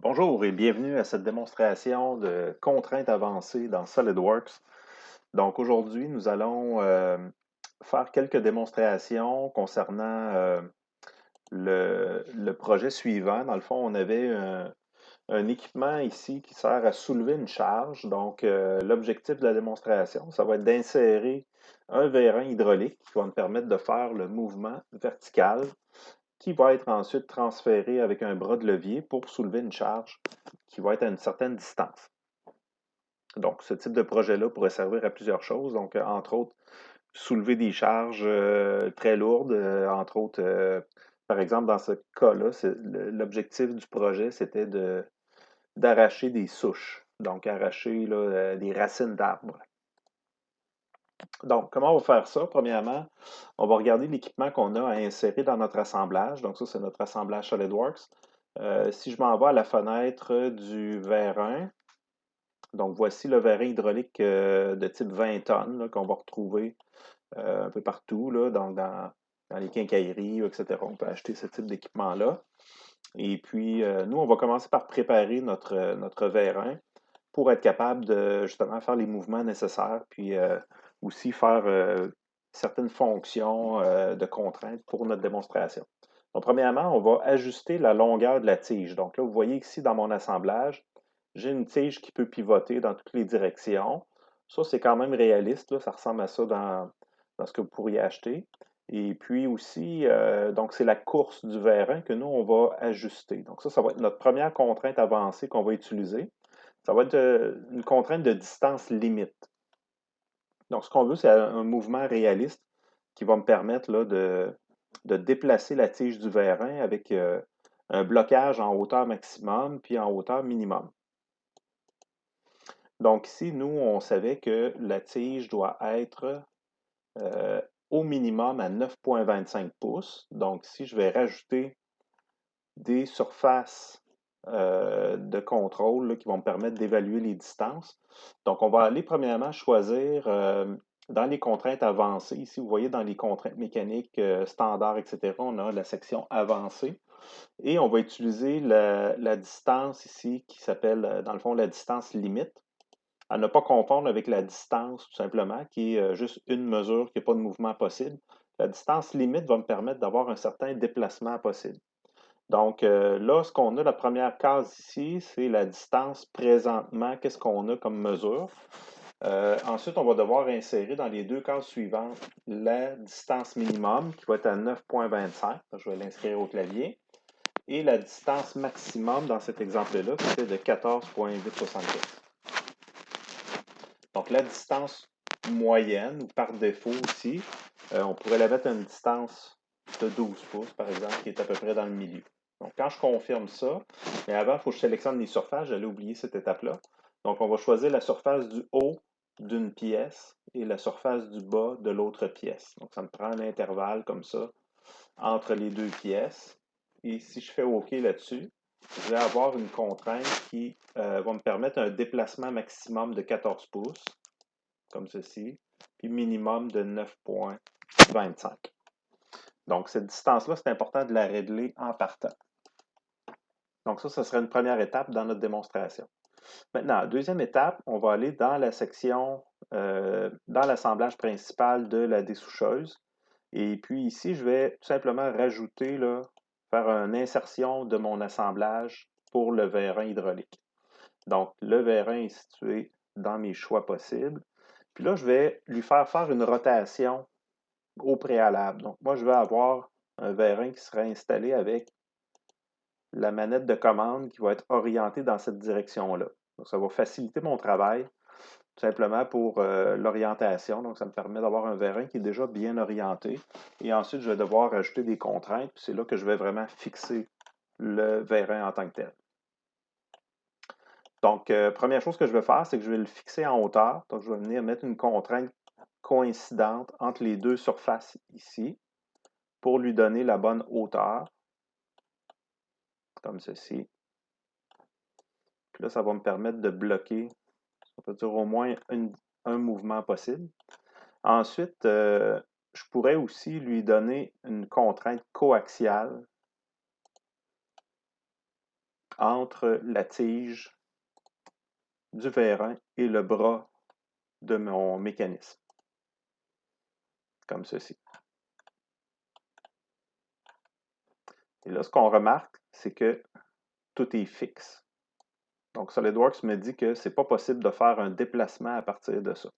Bonjour et bienvenue à cette démonstration de contraintes avancées dans SolidWorks. Donc aujourd'hui, nous allons faire quelques démonstrations concernant le projet suivant. Dans le fond, on avait un équipement ici qui sert à soulever une charge. Donc l'objectif de la démonstration, ça va être d'insérer un vérin hydraulique qui va nous permettre de faire le mouvement vertical qui va être ensuite transféré avec un bras de levier pour soulever une charge qui va être à une certaine distance. Donc, ce type de projet-là pourrait servir à plusieurs choses. Donc, entre autres, soulever des charges très lourdes, entre autres, par exemple, dans ce cas-là, l'objectif du projet, c'était d'arracher des souches, donc arracher là, des racines d'arbres. Donc, comment on va faire ça? Premièrement, on va regarder l'équipement qu'on a à insérer dans notre assemblage. Donc, ça, c'est notre assemblage SolidWorks. Si je m'en vais à la fenêtre du vérin, donc voici le vérin hydraulique de type 20 tonnes qu'on va retrouver un peu partout, là, dans les quincailleries, etc. On peut acheter ce type d'équipement-là. Et puis, nous, on va commencer par préparer notre vérin pour être capable de justement faire les mouvements nécessaires, puis aussi faire certaines fonctions de contrainte pour notre démonstration. Donc, premièrement, on va ajuster la longueur de la tige. Donc là, vous voyez ici dans mon assemblage, j'ai une tige qui peut pivoter dans toutes les directions. Ça, c'est quand même réaliste, là. Ça ressemble à ça dans ce que vous pourriez acheter. Et puis aussi, donc c'est la course du vérin que nous, on va ajuster. Donc ça va être notre première contrainte avancée qu'on va utiliser. Ça va être une contrainte de distance limite. Donc, ce qu'on veut, c'est un mouvement réaliste qui va me permettre là, de déplacer la tige du vérin avec un blocage en hauteur maximum puis en hauteur minimum. Donc ici, nous, on savait que la tige doit être euh, au minimum à 9,25 pouces. Donc, si je vais rajouter des surfaces de contrôle là, qui vont me permettre d'évaluer les distances. Donc, on va aller premièrement choisir dans les contraintes avancées. Ici, vous voyez dans les contraintes mécaniques standards, etc., on a la section avancée. Et on va utiliser la distance ici qui s'appelle, dans le fond, la distance limite. À ne pas confondre avec la distance, tout simplement, qui est juste une mesure, qui n'est pas de mouvement possible. La distance limite va me permettre d'avoir un certain déplacement possible. Donc là, ce qu'on a, la première case ici, c'est la distance présentement, qu'est-ce qu'on a comme mesure. Ensuite, on va devoir insérer dans les deux cases suivantes la distance minimum qui va être à 9,25. Je vais l'inscrire au clavier. Et la distance maximum dans cet exemple-là qui est de 14,875. Donc la distance moyenne, ou par défaut aussi, on pourrait la mettre à une distance de 12 pouces, par exemple, qui est à peu près dans le milieu. Donc, quand je confirme ça, mais avant, il faut que je sélectionne les surfaces. J'allais oublier cette étape-là. Donc, on va choisir la surface du haut d'une pièce et la surface du bas de l'autre pièce. Donc, ça me prend un intervalle comme ça entre les deux pièces. Et si je fais OK là-dessus, je vais avoir une contrainte qui va me permettre un déplacement maximum de 14 pouces, comme ceci, puis minimum de 9,25. Donc, cette distance-là, c'est important de la régler en partant. Donc, ça, ce serait une première étape dans notre démonstration. Maintenant, deuxième étape, on va aller dans la section, dans l'assemblage principal de la dessoucheuse. Et puis ici, je vais tout simplement rajouter, là, faire une insertion de mon assemblage pour le vérin hydraulique. Donc, le vérin est situé dans mes choix possibles. Puis là, je vais lui faire une rotation au préalable. Donc, moi, je vais avoir un vérin qui sera installé avec la manette de commande qui va être orientée dans cette direction-là. Donc, ça va faciliter mon travail, tout simplement pour l'orientation. Donc, ça me permet d'avoir un vérin qui est déjà bien orienté. Et ensuite, je vais devoir ajouter des contraintes. Puis c'est là que je vais vraiment fixer le vérin en tant que tel. Donc, première chose que je vais faire, c'est que je vais le fixer en hauteur. Donc, je vais venir mettre une contrainte coïncidente entre les deux surfaces ici pour lui donner la bonne hauteur, comme ceci. Puis là, ça va me permettre de bloquer, on peut dire au moins un mouvement possible. Ensuite, je pourrais aussi lui donner une contrainte coaxiale entre la tige du vérin et le bras de mon mécanisme, comme ceci. Et là, ce qu'on remarque, c'est que tout est fixe. Donc, SolidWorks me dit que ce n'est pas possible de faire un déplacement à partir de ça.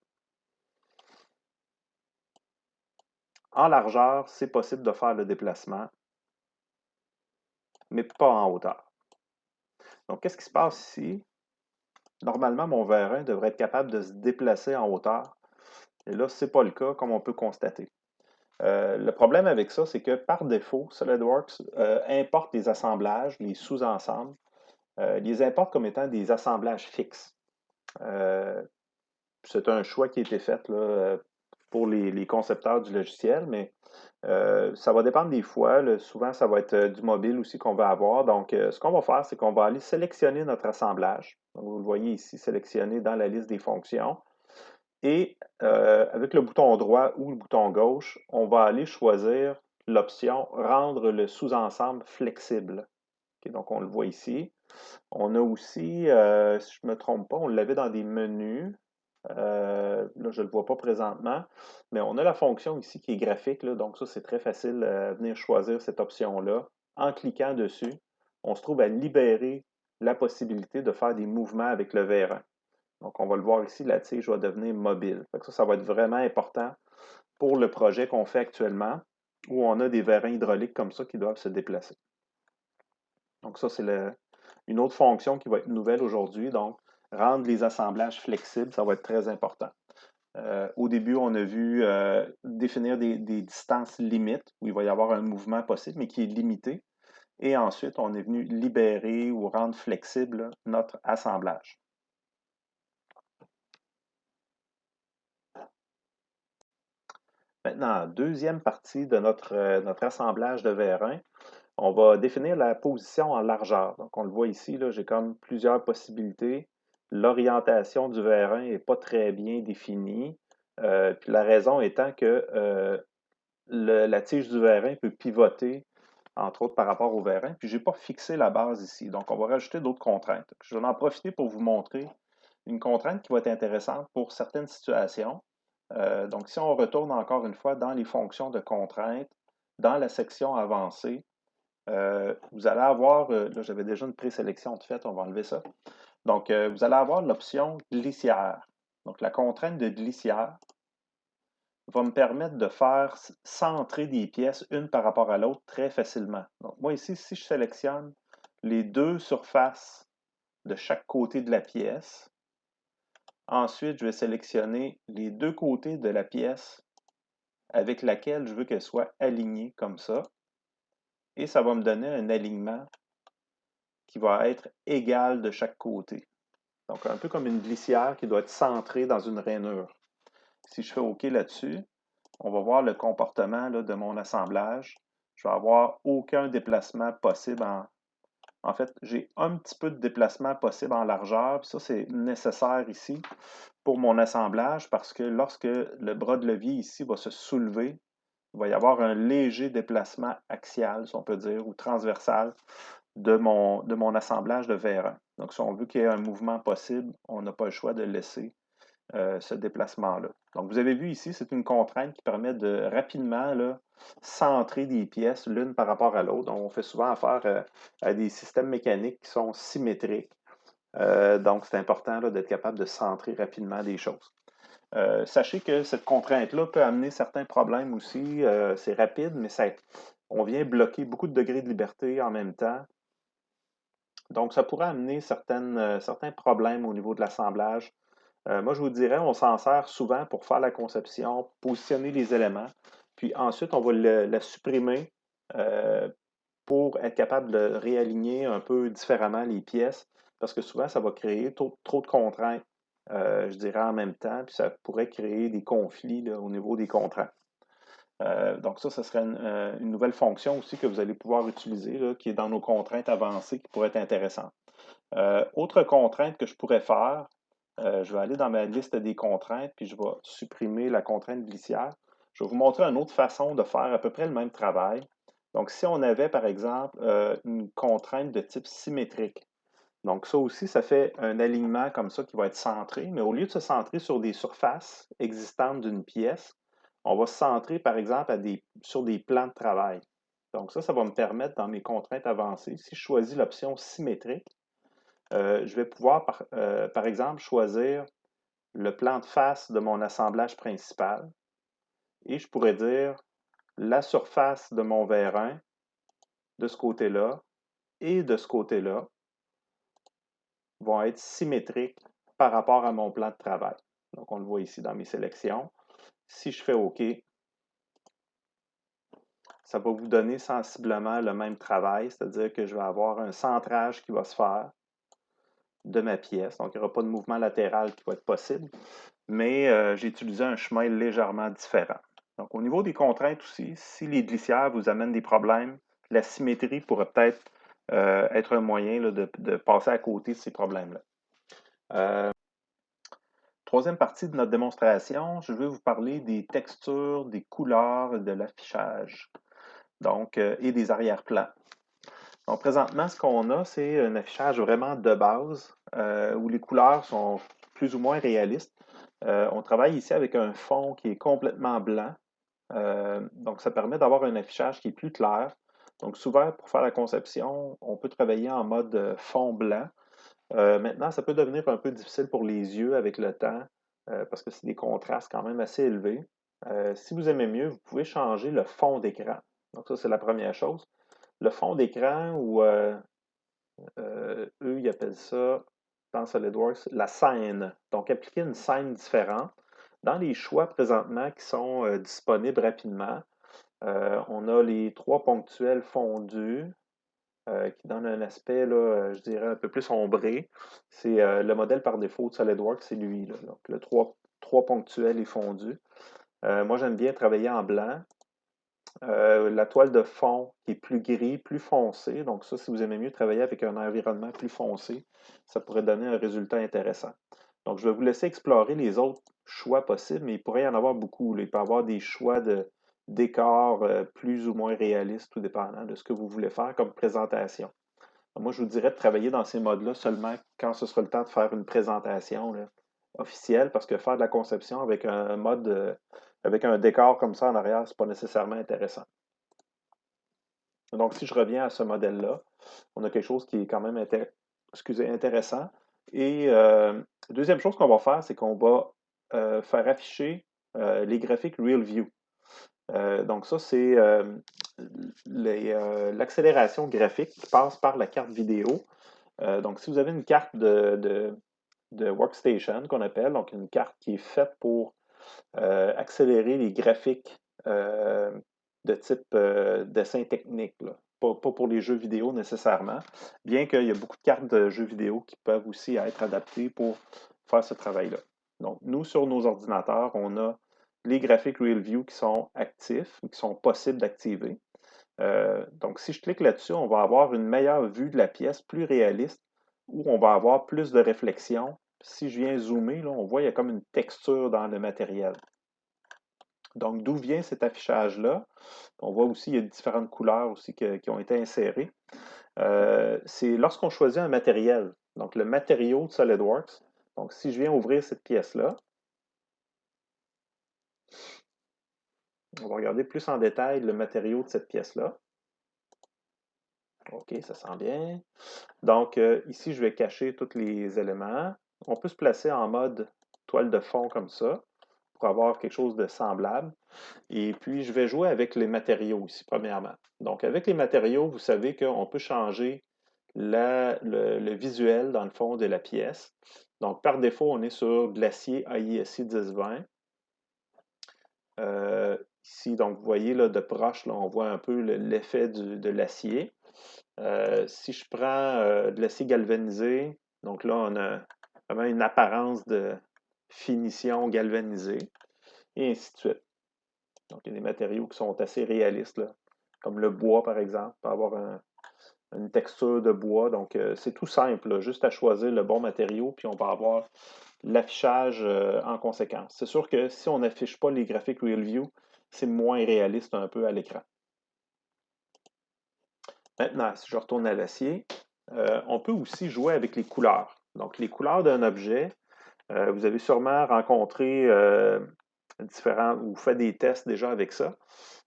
En largeur, c'est possible de faire le déplacement, mais pas en hauteur. Donc, qu'est-ce qui se passe ici? Normalement, mon vérin devrait être capable de se déplacer en hauteur. Et là, ce n'est pas le cas, comme on peut constater. Le problème avec ça, c'est que par défaut, SolidWorks importe les assemblages, les sous-ensembles, les importe comme étant des assemblages fixes. C'est un choix qui a été fait là, pour les concepteurs du logiciel, mais ça va dépendre des fois. Là, souvent, ça va être du mobile aussi qu'on va avoir. Donc, ce qu'on va faire, c'est qu'on va aller sélectionner notre assemblage. Donc, vous le voyez ici, sélectionné dans la liste des fonctions. Et avec le bouton droit ou le bouton gauche, on va aller choisir l'option Rendre le sous-ensemble flexible. Okay, donc, on le voit ici. On a aussi, si je ne me trompe pas, on l'avait dans des menus. Là, je ne le vois pas présentement, mais on a la fonction ici qui est graphique, là, donc ça, c'est très facile de venir choisir cette option-là. En cliquant dessus, on se trouve à libérer la possibilité de faire des mouvements avec le vérin. Donc, on va le voir ici, la tige va devenir mobile. Ça va être vraiment important pour le projet qu'on fait actuellement, où on a des vérins hydrauliques comme ça qui doivent se déplacer. Donc, ça, c'est une autre fonction qui va être nouvelle aujourd'hui. Donc, rendre les assemblages flexibles, ça va être très important. Au début, on a vu définir des distances limites où il va y avoir un mouvement possible, mais qui est limité. Et ensuite, on est venu libérer ou rendre flexible notre assemblage. Maintenant, deuxième partie de notre assemblage de vérin, on va définir la position en largeur. Donc, on le voit ici, j'ai comme plusieurs possibilités. L'orientation du vérin n'est pas très bien définie. Puis la raison étant que la tige du vérin peut pivoter, entre autres par rapport au vérin. Puis je n'ai pas fixé la base ici. Donc, on va rajouter d'autres contraintes. Je vais en profiter pour vous montrer une contrainte qui va être intéressante pour certaines situations. Donc, si on retourne encore une fois dans les fonctions de contraintes, dans la section avancée, vous allez avoir, là j'avais déjà une présélection de fait, on va enlever ça. Donc, vous allez avoir l'option glissière. Donc, la contrainte de glissière va me permettre de faire centrer des pièces une par rapport à l'autre très facilement. Donc, moi ici, si je sélectionne les deux surfaces de chaque côté de la pièce, ensuite, je vais sélectionner les deux côtés de la pièce avec laquelle je veux qu'elle soit alignée comme ça. Et ça va me donner un alignement qui va être égal de chaque côté. Donc, un peu comme une glissière qui doit être centrée dans une rainure. Si je fais OK là-dessus, on va voir le comportement là, de mon assemblage. Je vais avoir aucun déplacement possible en fait, j'ai un petit peu de déplacement possible en largeur. Puis ça, c'est nécessaire ici pour mon assemblage parce que lorsque le bras de levier ici va se soulever, il va y avoir un léger déplacement axial, si on peut dire, ou transversal de mon assemblage de vérin. Donc, si on veut qu'il y ait un mouvement possible, on n'a pas le choix de laisser ce déplacement-là. Donc, vous avez vu ici, c'est une contrainte qui permet de rapidement là, centrer des pièces l'une par rapport à l'autre. On fait souvent affaire à des systèmes mécaniques qui sont symétriques. Donc, c'est important d'être capable de centrer rapidement des choses. Sachez que cette contrainte-là peut amener certains problèmes aussi. C'est rapide, mais on vient bloquer beaucoup de degrés de liberté en même temps. Donc, ça pourrait amener certains problèmes au niveau de l'assemblage. Moi, je vous dirais, on s'en sert souvent pour faire la conception, positionner les éléments, puis ensuite, on va la supprimer pour être capable de réaligner un peu différemment les pièces, parce que souvent, ça va créer trop de contraintes, je dirais, en même temps, puis ça pourrait créer des conflits là, au niveau des contraintes. Donc ça, ce serait une nouvelle fonction aussi que vous allez pouvoir utiliser, là, qui est dans nos contraintes avancées, qui pourrait être intéressante. Autre contrainte que je pourrais faire, je vais aller dans ma liste des contraintes, puis je vais supprimer la contrainte glissière. Je vais vous montrer une autre façon de faire à peu près le même travail. Donc, si on avait, par exemple, une contrainte de type symétrique, Donc ça aussi, ça fait un alignement comme ça qui va être centré, mais au lieu de se centrer sur des surfaces existantes d'une pièce, on va se centrer, par exemple, sur des plans de travail. Donc ça va me permettre, dans mes contraintes avancées, si je choisis l'option symétrique, je vais pouvoir, par exemple, choisir le plan de face de mon assemblage principal et je pourrais dire la surface de mon vérin de ce côté-là et de ce côté-là vont être symétriques par rapport à mon plan de travail. Donc, on le voit ici dans mes sélections. Si je fais OK, ça va vous donner sensiblement le même travail, c'est-à-dire que je vais avoir un centrage qui va se faire de ma pièce. Donc, il n'y aura pas de mouvement latéral qui va être possible, mais j'ai utilisé un chemin légèrement différent. Donc, au niveau des contraintes aussi, si les glissières vous amènent des problèmes, la symétrie pourrait peut-être être un moyen là, de passer à côté de ces problèmes-là. Troisième partie de notre démonstration, je vais vous parler des textures, des couleurs, de l'affichage, donc, et des arrière-plans. Donc, présentement, ce qu'on a, c'est un affichage vraiment de base où les couleurs sont plus ou moins réalistes. On travaille ici avec un fond qui est complètement blanc. Donc, ça permet d'avoir un affichage qui est plus clair. Donc, souvent, pour faire la conception, on peut travailler en mode fond blanc. Maintenant, ça peut devenir un peu difficile pour les yeux avec le temps parce que c'est des contrastes quand même assez élevés. Si vous aimez mieux, vous pouvez changer le fond d'écran. Donc, ça, c'est la première chose. Le fond d'écran, ou eux, ils appellent ça dans SolidWorks la scène. Donc, appliquer une scène différente. Dans les choix présentement qui sont disponibles rapidement, on a les 3 ponctuels fondus qui donnent un aspect, là, je dirais, un peu plus ombré. C'est le modèle par défaut de SolidWorks, c'est lui. Là. Donc, le 3 ponctuels et fondu. Moi, j'aime bien travailler en blanc. La toile de fond qui est plus gris, plus foncé. Donc ça, si vous aimez mieux travailler avec un environnement plus foncé, ça pourrait donner un résultat intéressant. Donc, je vais vous laisser explorer les autres choix possibles, mais il pourrait y en avoir beaucoup. Là. Il peut y avoir des choix de décors plus ou moins réalistes, tout dépendant de ce que vous voulez faire comme présentation. Moi, je vous dirais de travailler dans ces modes-là seulement quand ce sera le temps de faire une présentation là, officielle, parce que faire de la conception avec un mode, avec un décor comme ça en arrière, c'est pas nécessairement intéressant. Donc, si je reviens à ce modèle-là, on a quelque chose qui est quand même intéressant. Et deuxième chose qu'on va faire, c'est qu'on va faire afficher les graphiques RealView. Donc ça, c'est l'accélération graphique qui passe par la carte vidéo. Donc, si vous avez une carte de workstation qu'on appelle, donc une carte qui est faite pour accélérer les graphiques de type dessin technique, là. Pas pour les jeux vidéo nécessairement, bien qu'il y a beaucoup de cartes de jeux vidéo qui peuvent aussi être adaptées pour faire ce travail-là. Donc, nous, sur nos ordinateurs, on a les graphiques RealView qui sont actifs, qui sont possibles d'activer. Donc, si je clique là-dessus, on va avoir une meilleure vue de la pièce, plus réaliste, où on va avoir plus de réflexion. Si je viens zoomer, là, on voit qu'il y a comme une texture dans le matériel. Donc, d'où vient cet affichage-là? On voit aussi qu'il y a différentes couleurs aussi qui ont été insérées. C'est lorsqu'on choisit un matériel, donc le matériau de SolidWorks. Donc, si je viens ouvrir cette pièce-là, on va regarder plus en détail le matériau de cette pièce-là. OK, ça sent bien. Donc, ici, je vais cacher tous les éléments. On peut se placer en mode toile de fond comme ça pour avoir quelque chose de semblable. Et puis, je vais jouer avec les matériaux ici, premièrement. Donc, avec les matériaux, vous savez qu'on peut changer le visuel, dans le fond, de la pièce. Donc, par défaut, on est sur de l'acier AISI 1020. Ici, donc, vous voyez là, de proche, là, on voit un peu l'effet de l'acier. Si je prends de l'acier galvanisé, donc là, on a vraiment une apparence de finition galvanisée, et ainsi de suite. Donc, il y a des matériaux qui sont assez réalistes, là, comme le bois, par exemple, peut avoir une texture de bois. Donc, c'est tout simple, là, juste à choisir le bon matériau, puis on va avoir l'affichage en conséquence. C'est sûr que si on n'affiche pas les graphiques RealView, c'est moins réaliste un peu à l'écran. Maintenant, si je retourne à l'acier, on peut aussi jouer avec les couleurs. Donc, les couleurs d'un objet, vous avez sûrement rencontré différents, ou fait des tests déjà avec ça.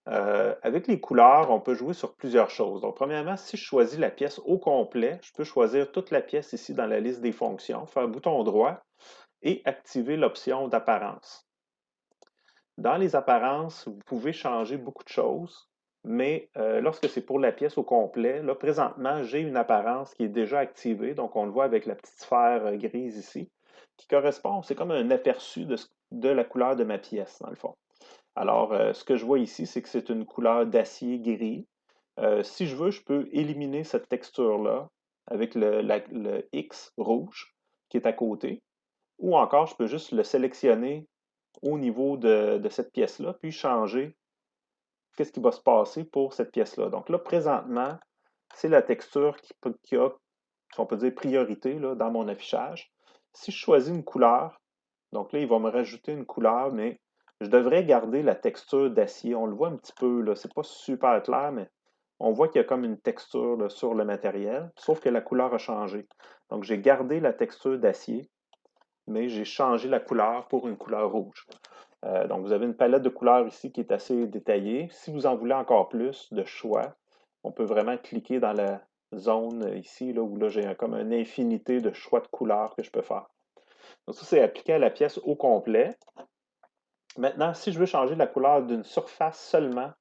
Avec les couleurs, on peut jouer sur plusieurs choses. Donc, premièrement, si je choisis la pièce au complet, je peux choisir toute la pièce ici dans la liste des fonctions, faire bouton droit et activer l'option d'apparence. Dans les apparences, vous pouvez changer beaucoup de choses, mais lorsque c'est pour la pièce au complet, là, présentement, j'ai une apparence qui est déjà activée, donc on le voit avec la petite sphère grise ici, qui correspond, c'est comme un aperçu de la couleur de ma pièce, dans le fond. Alors, ce que je vois ici, c'est que c'est une couleur d'acier gris. Si je veux, je peux éliminer cette texture-là avec le X rouge qui est à côté, ou encore je peux juste le sélectionner au niveau de cette pièce-là, puis changer qu'est-ce qui va se passer pour cette pièce-là. Donc là, présentement, c'est la texture qui a, on peut dire, priorité là, dans mon affichage. Si je choisis une couleur, donc là, il va me rajouter une couleur, mais je devrais garder la texture d'acier. On le voit un petit peu, là, c'est pas super clair, mais on voit qu'il y a comme une texture là, sur le matériel, sauf que la couleur a changé. Donc, j'ai gardé la texture d'acier, mais j'ai changé la couleur pour une couleur rouge. Donc, vous avez une palette de couleurs ici qui est assez détaillée. Si vous en voulez encore plus de choix, on peut vraiment cliquer dans la zone ici, là, où là, j'ai comme une infinité de choix de couleurs que je peux faire. Donc, ça, c'est appliqué à la pièce au complet. Maintenant, si je veux changer la couleur d'une surface seulement,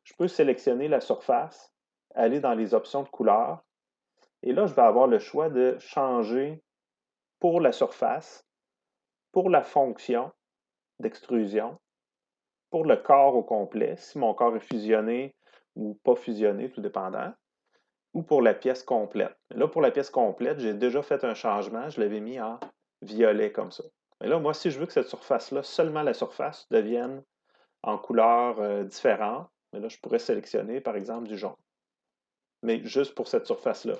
je peux sélectionner la surface, aller dans les options de couleur, et là, je vais avoir le choix de changer pour la surface, pour la fonction d'extrusion, pour le corps au complet, si mon corps est fusionné ou pas fusionné, tout dépendant, ou pour la pièce complète. Là, pour la pièce complète, j'ai déjà fait un changement, je l'avais mis en violet comme ça. Mais là, moi, si je veux que cette surface-là, seulement la surface, devienne en couleurs différentes, mais là, je pourrais sélectionner, par exemple, du jaune. Mais juste pour cette surface-là.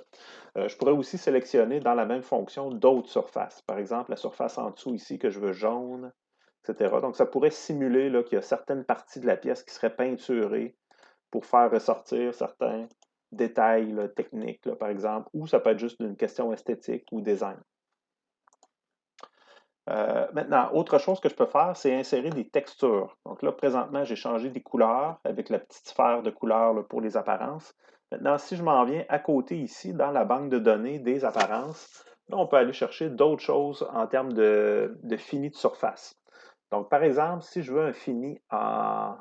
Je pourrais aussi sélectionner dans la même fonction d'autres surfaces. Par exemple, la surface en dessous ici que je veux jaune, etc. Donc, ça pourrait simuler qu'il y a certaines parties de la pièce qui seraient peinturées pour faire ressortir certains détails là, techniques, là, par exemple, ou ça peut être juste une question esthétique ou design. Maintenant, autre chose que je peux faire, c'est insérer des textures. Donc là, présentement, j'ai changé des couleurs avec la petite sphère de couleurs là, pour les apparences. Maintenant, si je m'en viens à côté ici, dans la banque de données des apparences, là, on peut aller chercher d'autres choses en termes de fini de surface. Donc, par exemple, si je veux un fini en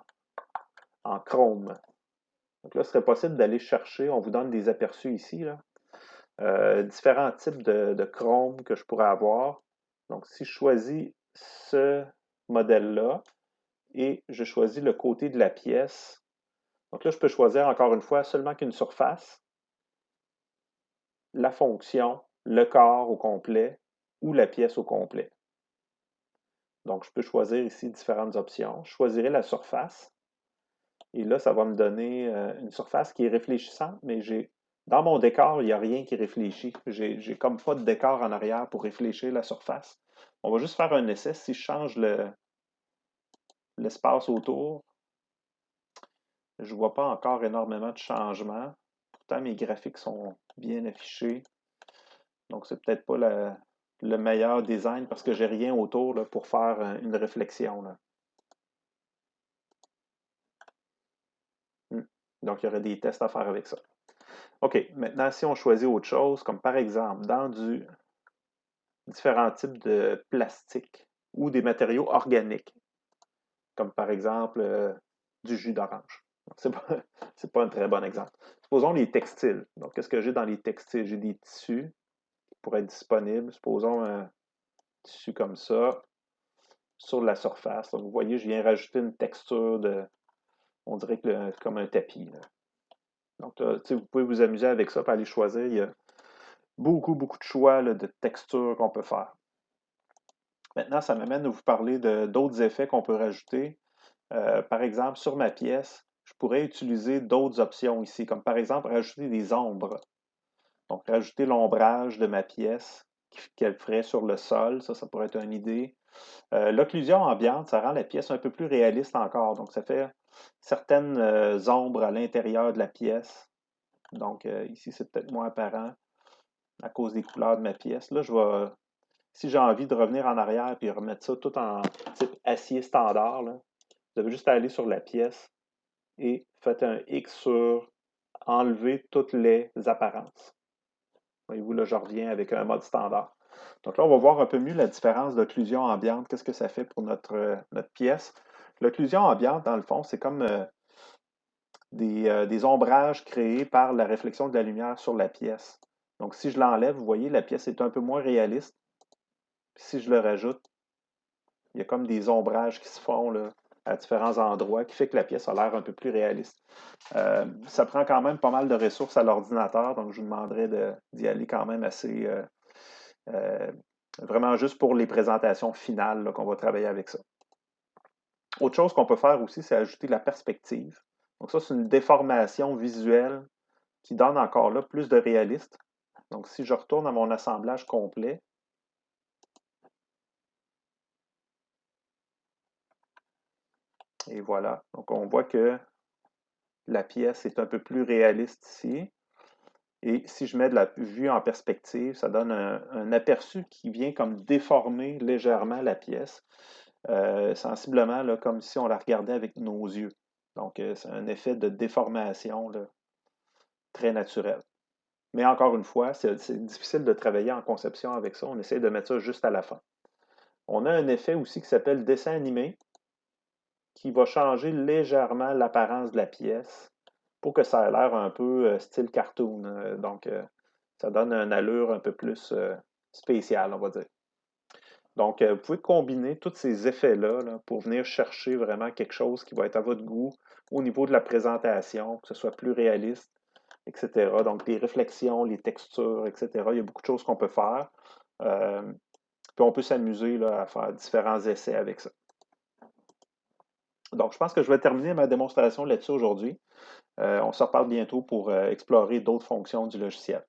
chrome, donc là, ce serait possible d'aller chercher, on vous donne des aperçus ici, là, différents types de chrome que je pourrais avoir. Donc, si je choisis ce modèle-là et je choisis le côté de la pièce, donc là, je peux choisir encore une fois seulement qu'une surface, la fonction, le corps au complet ou la pièce au complet. Donc, je peux choisir ici différentes options. Je choisirai la surface. Et là, ça va me donner une surface qui est réfléchissante, mais dans mon décor, il n'y a rien qui réfléchit. J'ai comme pas de décor en arrière pour réfléchir la surface. On va juste faire un essai. Si je change l'espace autour, je ne vois pas encore énormément de changements. Pourtant, mes graphiques sont bien affichés. Donc, c'est peut-être pas le meilleur design parce que j'ai rien autour là, pour faire une réflexion. Là. Donc, il y aurait des tests à faire avec ça. OK, maintenant, si on choisit autre chose, comme par exemple, dans différents types de plastique ou des matériaux organiques, comme par exemple du jus d'orange. C'est pas, c'est pas un très bon exemple. Supposons les textiles. Donc, qu'est-ce que j'ai dans les textiles? J'ai des tissus qui pourraient être disponibles. Supposons un tissu comme ça sur la surface. Donc, vous voyez, je viens rajouter une texture on dirait que comme un tapis. Là. Donc, vous pouvez vous amuser avec ça, pour aller choisir. Il y a beaucoup, beaucoup de choix là, de textures qu'on peut faire. Maintenant, ça m'amène à vous parler d'autres effets qu'on peut rajouter. Par exemple, sur ma pièce, je pourrais utiliser d'autres options ici, comme par exemple rajouter des ombres. Donc, rajouter l'ombrage de ma pièce qu'elle ferait sur le sol, ça pourrait être une idée. L'occlusion ambiante, ça rend la pièce un peu plus réaliste encore. Donc, ça fait certaines ombres à l'intérieur de la pièce. Donc, ici, c'est peut-être moins apparent. à cause des couleurs de ma pièce. Là, si j'ai envie de revenir en arrière et remettre ça tout en type acier standard, là, vous avez juste à aller sur la pièce et faites un X sur enlever toutes les apparences. Voyez-vous, là, je reviens avec un mode standard. Donc là, on va voir un peu mieux la différence d'occlusion ambiante. Qu'est-ce que ça fait pour notre pièce? L'occlusion ambiante, dans le fond, c'est comme des ombrages créés par la réflexion de la lumière sur la pièce. Donc, si je l'enlève, vous voyez, la pièce est un peu moins réaliste. Puis si je le rajoute, il y a comme des ombrages qui se font là, à différents endroits, qui fait que la pièce a l'air un peu plus réaliste. Ça prend quand même pas mal de ressources à l'ordinateur, donc je vous demanderais d'y aller quand même assez vraiment juste pour les présentations finales qu'on va travailler avec ça. Autre chose qu'on peut faire aussi, c'est ajouter de la perspective. Donc ça, c'est une déformation visuelle qui donne encore là plus de réalisme. Donc si je retourne à mon assemblage complet, et voilà. Donc on voit que la pièce est un peu plus réaliste ici. Et si je mets de la vue en perspective, ça donne un aperçu qui vient comme déformer légèrement la pièce, sensiblement là, comme si on la regardait avec nos yeux. Donc, c'est un effet de déformation là, très naturel. Mais encore une fois, c'est difficile de travailler en conception avec ça. On essaie de mettre ça juste à la fin. On a un effet aussi qui s'appelle dessin animé, qui va changer légèrement l'apparence de la pièce pour que ça ait l'air un peu style cartoon. Donc, ça donne une allure un peu plus spéciale, on va dire. Donc, vous pouvez combiner tous ces effets-là là, pour venir chercher vraiment quelque chose qui va être à votre goût au niveau de la présentation, que ce soit plus réaliste, etc. Donc, les réflexions, les textures, etc. Il y a beaucoup de choses qu'on peut faire. Euh, Puis on peut s'amuser là, à faire différents essais avec ça. Donc, je pense que je vais terminer ma démonstration là-dessus aujourd'hui. On se reparle bientôt pour explorer d'autres fonctions du logiciel.